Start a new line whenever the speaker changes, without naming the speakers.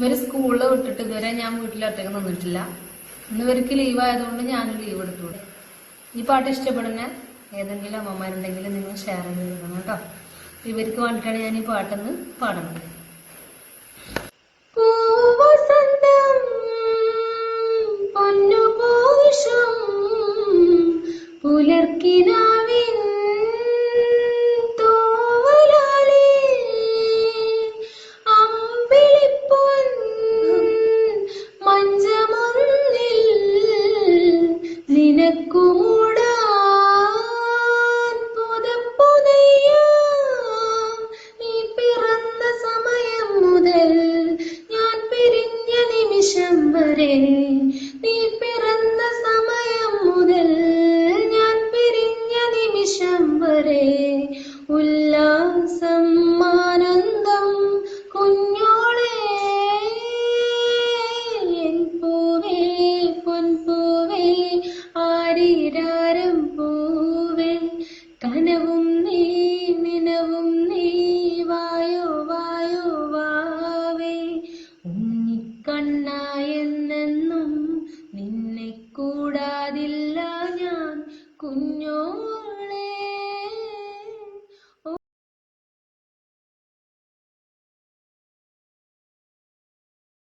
ഇവര് സ്കൂളിൽ വിട്ടിട്ട് ഇതുവരെ ഞാൻ വീട്ടിൽ ഒറ്റയ്ക്ക് നിന്നിട്ടില്ല. ഇന്ന് ഇവർക്ക് ലീവ് ആയതുകൊണ്ട് ഞാനും ലീവ് എടുത്തു. ഈ പാട്ട് ഇഷ്ടപ്പെടുന്ന ഏതെങ്കിലും അമ്മമാരുണ്ടെങ്കിൽ നിങ്ങൾ ഷെയർ ചെയ്ത് തരണം കേട്ടോ. ഇവർക്ക് വേണ്ടിയിട്ടാണ് ഞാൻ ഈ പാട്ടെന്ന് പാടുന്നത്. പുലർക്കിനാവിൻ തോവലാലേ അമ്പിളിപ്പൊൻ മഞ്ചമൊന്നിൽ നിനക്കു മൂടാൻ പുതപ്പുതയ്യാം. നീ പിറന്ന സമയം മുതൽ ഞാൻ പിരിഞ്ഞ നിമിഷം വരെ, നീ പിറന്ന സമയം മുതൽ ഞാൻ പിരിഞ്ഞ നിമിഷം വരെ ഉല്ലാസം ആനന്ദം കുഞ്ഞോളെ. എൻ പൂവേ പൊൻപൂവേ ആരീരാരം പൂവേ, കനവും നീ നിനവും നീ വായോ വായോ വാവേ. ഉണ്ണിക്കണ്ണായെന്നെന്നും നിന്നെ കൂടാതില്ല ഞാൻ കുഞ്ഞോളെ.